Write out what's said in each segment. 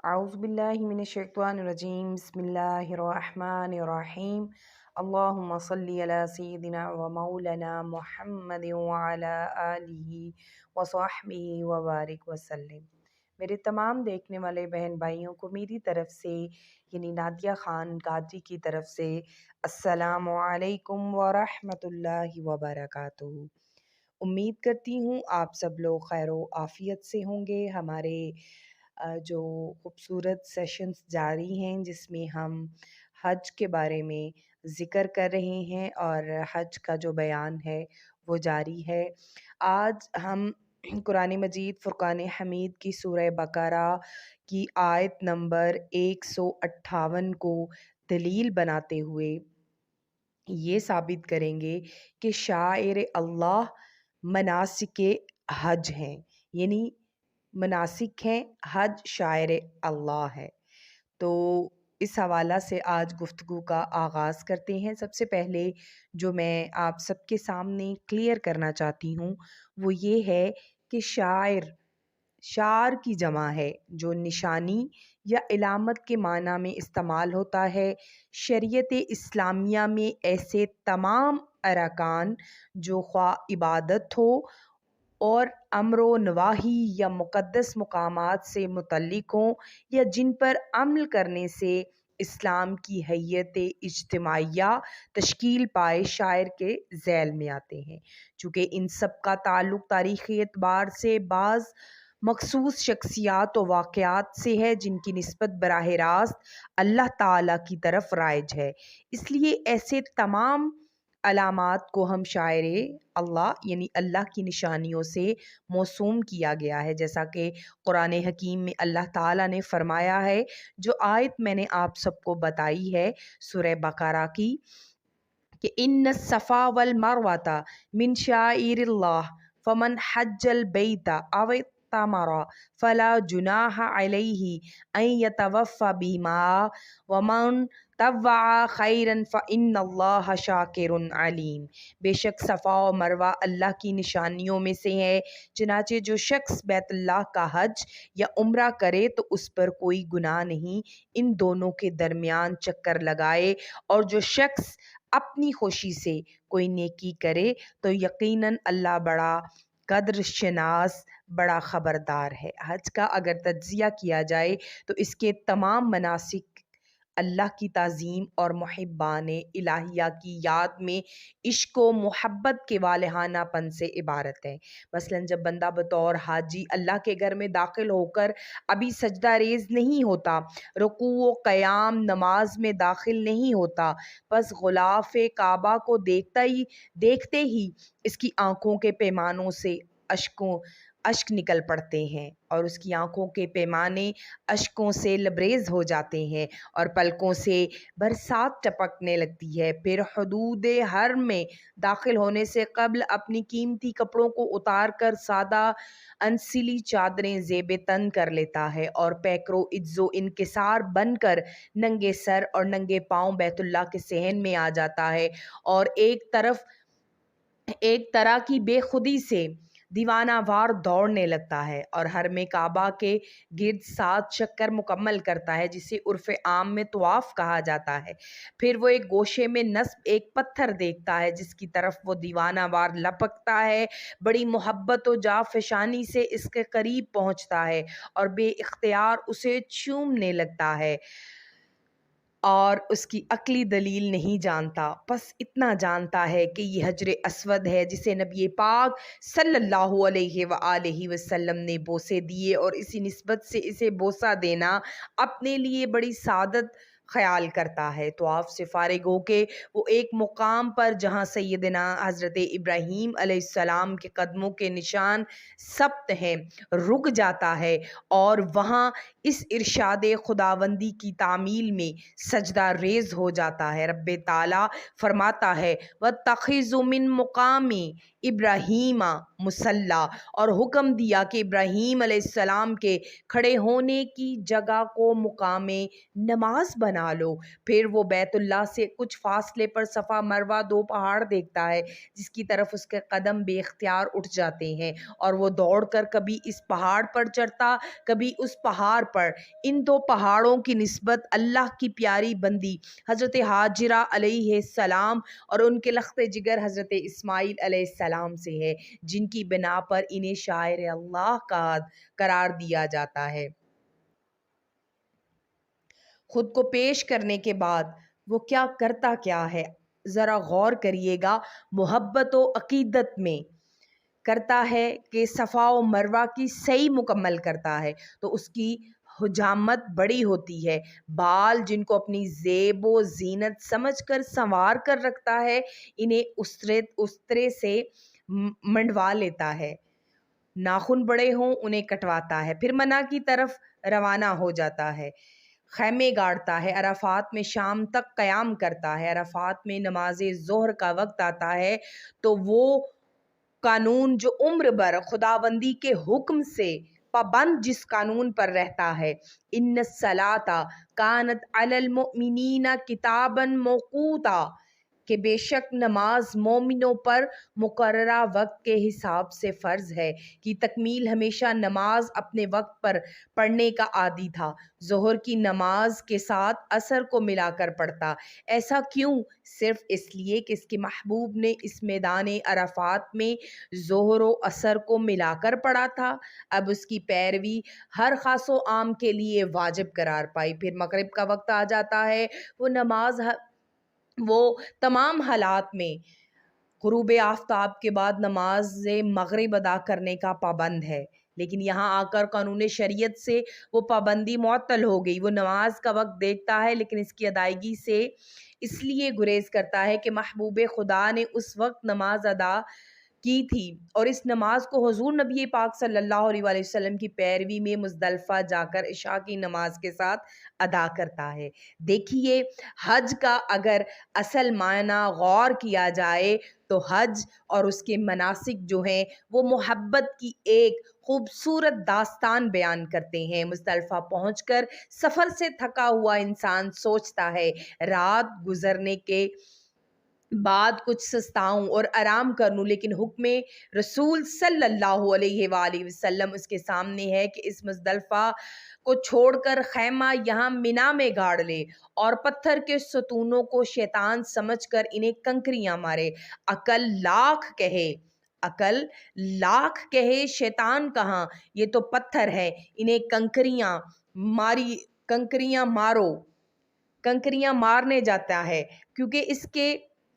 اعوذ باللہ من الشیطان الرجیم بسم اللہ الرحمن الرحیم اللہم صلی علی سیدنا و مولانا محمد وعلی آلہ وصحبہ وبارک وسلم۔ میرے تمام دیکھنے والے بہن بھائیوں کو میری طرف سے یعنی نادیہ خان قادری کی طرف سے السلام علیکم ورحمۃ اللہ وبرکاتہ۔ امید کرتی ہوں آپ سب لوگ خیر و عافیت سے ہوں گے۔ ہمارے جو خوبصورت سیشنز جاری ہیں جس میں ہم حج کے بارے میں ذکر کر رہے ہیں اور حج کا جو بیان ہے وہ جاری ہے۔ آج ہم قرآن مجید فرقان حمید کی سورہ بقرہ کی آیت نمبر 158 کو دلیل بناتے ہوئے یہ ثابت کریں گے کہ شاعر اللہ مناسک حج ہیں، یعنی مناسک ہیں، حج شاعر اللہ ہے۔ تو اس حوالہ سے آج گفتگو کا آغاز کرتے ہیں۔ سب سے پہلے جو میں آپ سب کے سامنے کلیئر کرنا چاہتی ہوں وہ یہ ہے کہ شعر کی جمع ہے جو نشانی یا علامت کے معنی میں استعمال ہوتا ہے۔ شریعت اسلامیہ میں ایسے تمام ارکان جو خواہ عبادت ہو اور امر و نواہی یا مقدس مقامات سے متعلق ہوں یا جن پر عمل کرنے سے اسلام کی حیت اجتماعیہ تشکیل پائے، شاعر کے ذیل میں آتے ہیں۔ چونکہ ان سب کا تعلق تاریخی اعتبار سے بعض مخصوص شخصیات و واقعات سے ہے جن کی نسبت براہ راست اللہ تعالیٰ کی طرف رائج ہے، اس لیے ایسے تمام علامات کو ہم شاعر اللہ یعنی اللہ کی نشانیوں سے موسوم کیا گیا ہے، جیسا کہ قرآن حکیم میں اللہ تعالیٰ نے فرمایا ہے۔ جو آیت میں نے آپ سب کو بتائی ہے سورہ بقرہ کی کہ ان الصفا والمروۃ من شعائر اللہ فمن حج البیت او اعتمر فلا جناح علیہ ان یطوف بہما ومن طوع خیرا فإن اللہ شاکر علیم۔ بے شک صفا و مروہ اللہ کی نشانیوں میں سے ہے، چنانچہ جو شخص بیت اللہ کا حج یا عمرہ کرے تو اس پر کوئی گناہ نہیں، ان دونوں کے درمیان چکر لگائے، اور جو شخص اپنی خوشی سے کوئی نیکی کرے تو یقیناً اللہ بڑا قدر شناس، بڑا خبردار ہے۔ حج کا اگر تجزیہ کیا جائے تو اس کے تمام مناسک اللہ کی تعظیم اور محبان الہیہ کی یاد میں عشق و محبت کے والہانہ پن سے عبارت ہے۔ مثلا جب بندہ بطور حاجی اللہ کے گھر میں داخل ہو کر ابھی سجدہ ریز نہیں ہوتا، رکوع و قیام نماز میں داخل نہیں ہوتا، بس غلاف کعبہ کو دیکھتے ہی اس کی آنکھوں کے پیمانوں سے اشک نکل پڑتے ہیں اور اس کی آنکھوں کے پیمانے اشکوں سے لبریز ہو جاتے ہیں اور پلکوں سے برسات ٹپکنے لگتی ہے۔ پھر حدود حرم میں داخل ہونے سے قبل اپنی قیمتی کپڑوں کو اتار کر سادہ انسلی چادریں زیب تن کر لیتا ہے اور پیکرو عجز و انکسار بن کر ننگے سر اور ننگے پاؤں بیت اللہ کے صحن میں آ جاتا ہے اور ایک طرح کی بے خودی سے دیوانہ وار دوڑنے لگتا ہے اور حرم کعبہ کے گرد 7 چکر مکمل کرتا ہے جسے عرف عام میں طواف کہا جاتا ہے۔ پھر وہ ایک گوشے میں نصب ایک پتھر دیکھتا ہے جس کی طرف وہ دیوانہ وار لپکتا ہے، بڑی محبت و جافشانی سے اس کے قریب پہنچتا ہے اور بے اختیار اسے چومنے لگتا ہے اور اس کی عقلی دلیل نہیں جانتا، بس اتنا جانتا ہے کہ یہ حجر اسود ہے جسے نبی پاک صلی اللہ علیہ وآلہ وسلم نے بوسے دیے، اور اسی نسبت سے اسے بوسہ دینا اپنے لیے بڑی سعادت خیال کرتا ہے۔ طواف سے فارغ ہو کے وہ ایک مقام پر جہاں سیدنا حضرت ابراہیم علیہ السلام کے قدموں کے نشان ثبت ہیں رک جاتا ہے اور وہاں اس ارشاد خداوندی کی تعمیل میں سجدہ ریز ہو جاتا ہے۔ رب تعالیٰ فرماتا ہے وَاتَّخِذُوا مِن مُقَامِ ابراہیم مصلی، اور حکم دیا کہ ابراہیم علیہ السلام کے کھڑے ہونے کی جگہ کو مقام نماز بنا بنا لو۔ پھر وہ بیت اللہ سے کچھ فاصلے پر صفا مروہ 2 پہاڑ دیکھتا ہے جس کی طرف اس کے قدم بے اختیار اٹھ جاتے ہیں، اور وہ دوڑ کر کبھی اس پہاڑ پر چڑھتا کبھی اس پہاڑ پر۔ ان 2 پہاڑوں کی نسبت اللہ کی پیاری بندی حضرت ہاجرہ علیہ السلام اور ان کے لخت جگر حضرت اسماعیل علیہ السلام سے ہے، جن کی بنا پر انہیں شاعر اللہ کا قرار دیا جاتا ہے۔ خود کو پیش کرنے کے بعد وہ کیا کرتا کیا ہے، ذرا غور کریے گا۔ محبت و عقیدت میں کرتا ہے کہ صفا و مروہ کی سعی مکمل کرتا ہے تو اس کی حجامت بڑی ہوتی ہے، بال جن کو اپنی زیب و زینت سمجھ کر سنوار کر رکھتا ہے انہیں استرے سے منڈوا لیتا ہے، ناخن بڑے ہوں انہیں کٹواتا ہے، پھر منع کی طرف روانہ ہو جاتا ہے، خیمے گاڑتا ہے، عرفات میں شام تک قیام کرتا ہے۔ عرفات میں نماز ظہر کا وقت آتا ہے تو وہ قانون جو عمر بھر خداوندی کے حکم سے پابند جس قانون پر رہتا ہے، ان الصلاۃ کانت علی المؤمنین کتابا موقوتا، کہ بے شک نماز مومنوں پر مقررہ وقت کے حساب سے فرض ہے، کہ تکمیل ہمیشہ نماز اپنے وقت پر پڑھنے کا عادی تھا، ظہر کی نماز کے ساتھ عصر کو ملا کر پڑھتا۔ ایسا کیوں؟ صرف اس لیے کہ اس کے محبوب نے اس میدان عرفات میں ظہر و عصر کو ملا کر پڑھا تھا۔ اب اس کی پیروی ہر خاص و عام کے لیے واجب قرار پائی۔ پھر مغرب کا وقت آ جاتا ہے، وہ تمام حالات میں غروب آفتاب کے بعد نماز مغرب ادا کرنے کا پابند ہے، لیکن یہاں آ کر قانون شریعت سے وہ پابندی معطل ہو گئی۔ وہ نماز کا وقت دیکھتا ہے لیکن اس کی ادائیگی سے اس لیے گریز کرتا ہے کہ محبوب خدا نے اس وقت نماز ادا کی تھی، اور اس نماز کو حضور نبی پاک صلی اللہ علیہ وآلہ وسلم کی پیروی میں مزدلفہ جا کر عشاء کی نماز کے ساتھ ادا کرتا ہے۔ دیکھیے، حج کا اگر اصل معنی غور کیا جائے تو حج اور اس کے مناسک جو ہیں وہ محبت کی ایک خوبصورت داستان بیان کرتے ہیں۔ مزدلفہ پہنچ کر سفر سے تھکا ہوا انسان سوچتا ہے رات گزرنے کے بعد کچھ سستاؤں اور آرام کر لوں، لیکن حکم رسول صلی اللہ علیہ وآلہ وسلم اس کے سامنے ہے کہ اس مزدلفہ کو چھوڑ کر خیمہ یہاں منا میں گاڑ لے اور پتھر کے ستونوں کو شیطان سمجھ کر انہیں کنکریاں مارے۔ عقل لاکھ کہے شیطان کہاں، یہ تو پتھر ہے، انہیں کنکریاں مارنے جاتا ہے، کیونکہ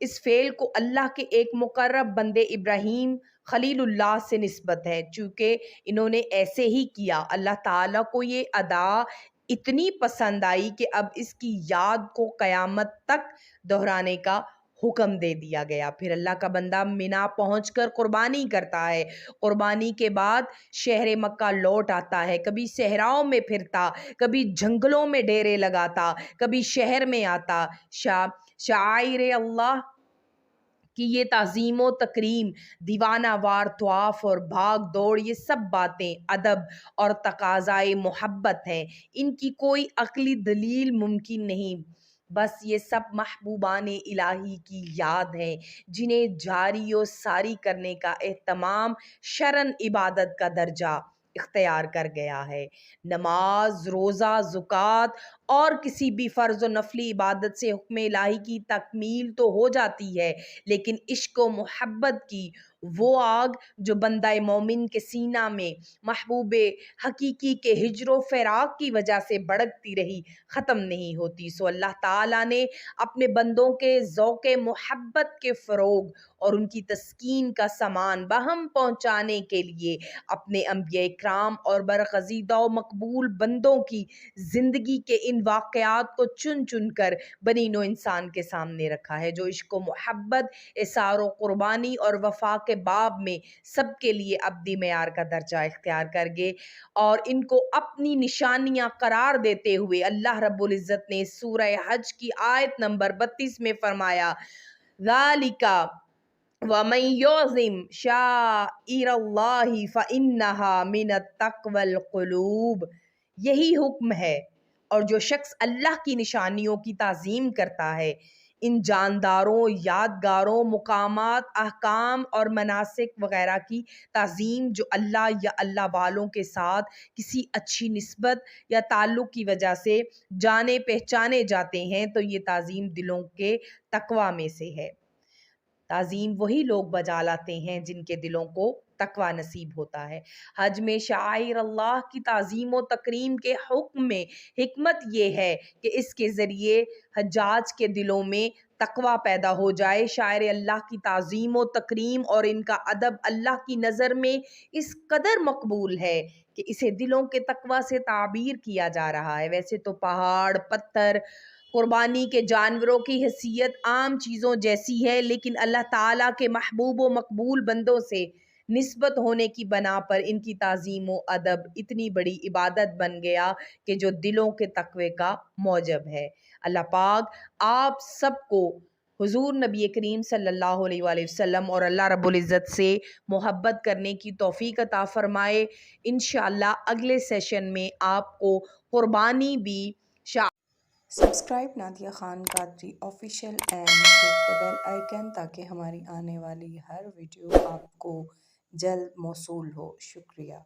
اس فعل کو اللہ کے ایک مقرب بندے ابراہیم خلیل اللہ سے نسبت ہے۔ چونکہ انہوں نے ایسے ہی کیا، اللہ تعالیٰ کو یہ ادا اتنی پسند آئی کہ اب اس کی یاد کو قیامت تک دہرانے کا حکم دے دیا گیا۔ پھر اللہ کا بندہ منا پہنچ کر قربانی کرتا ہے، قربانی کے بعد شہر مکہ لوٹ آتا ہے، کبھی صحراؤں میں پھرتا، کبھی جنگلوں میں ڈیرے لگاتا، کبھی شہر میں آتا۔ شعائر اللہ کی یہ تعظیم و تکریم، دیوانہ وار طواف اور بھاگ دوڑ، یہ سب باتیں ادب اور تقاضائے محبت ہیں، ان کی کوئی عقلی دلیل ممکن نہیں، بس یہ سب محبوبان الہی کی یاد ہیں جنہیں جاری و ساری کرنے کا اہتمام شرعاً عبادت کا درجہ اختیار کر گیا ہے۔ نماز، روزہ، زکوٰۃ اور کسی بھی فرض و نفلی عبادت سے حکم الہی کی تکمیل تو ہو جاتی ہے، لیکن عشق و محبت کی وہ آگ جو بندہ مومن کے سینہ میں محبوب حقیقی کے ہجر و فراق کی وجہ سے بھڑکتی رہی، ختم نہیں ہوتی۔ سو اللہ تعالیٰ نے اپنے بندوں کے ذوق محبت کے فروغ اور ان کی تسکین کا سامان باہم پہنچانے کے لیے اپنے انبیاء کرام اور برگزیدہ و مقبول بندوں کی زندگی کے ان واقعات کو چن چن کر بنی نوع انسان کے سامنے رکھا ہے، جو عشق و محبت، اثار و قربانی اور وفا کے باب میں سب کے لیے ابدی معیار کا درجہ اختیار کر گئے، اور ان کو اپنی نشانیاں قرار دیتے ہوئے اللہ رب العزت نے سورہ حج کی آیت نمبر 32 میں فرمایا ذَلِكَ وَمَن يُعْظِمْ شَعَائِرَ اللَّهِ فَإِنَّهَا مِنَ التَّقْوَى الْقُلُوبِ، یہی حکم ہے اور جو شخص اللہ کی نشانیوں کی تعظیم کرتا ہے، ان جانداروں، یادگاروں، مقامات، احکام اور مناسک وغیرہ کی تعظیم جو اللہ یا اللہ والوں کے ساتھ کسی اچھی نسبت یا تعلق کی وجہ سے جانے پہچانے جاتے ہیں، تو یہ تعظیم دلوں کے تقویٰ میں سے ہے۔ تعظیم وہی لوگ بجا لاتے ہیں جن کے دلوں کو تقویٰ نصیب ہوتا ہے۔ حج میں شعائر اللہ کی تعظیم و تکریم کے حکم میں حکمت یہ ہے کہ اس کے ذریعے حجاج کے دلوں میں تقویٰ پیدا ہو جائے۔ شاعر اللہ کی تعظیم و تکریم اور ان کا ادب اللہ کی نظر میں اس قدر مقبول ہے کہ اسے دلوں کے تقویٰ سے تعبیر کیا جا رہا ہے۔ ویسے تو پہاڑ، پتھر، قربانی کے جانوروں کی حیثیت عام چیزوں جیسی ہے، لیکن اللہ تعالیٰ کے محبوب و مقبول بندوں سے نسبت ہونے کی بنا پر ان کی تعظیم و ادب اتنی بڑی عبادت بن گیا کہ جو دلوں کے تقوی کا موجب ہے۔ اللہ پاک آپ سب کو حضور نبی کریم صلی اللہ علیہ وآلہ وسلم اور اللہ رب العزت سے محبت کرنے کی توفیق عطا فرمائے۔ انشاءاللہ اگلے سیشن میں آپ کو قربانی بھی subscribe Nadia Khan Qadri official and click the bell icon تاکہ ہماری آنے والی ہر ویڈیو آپ کو جلد موصول ہو۔ شکریہ۔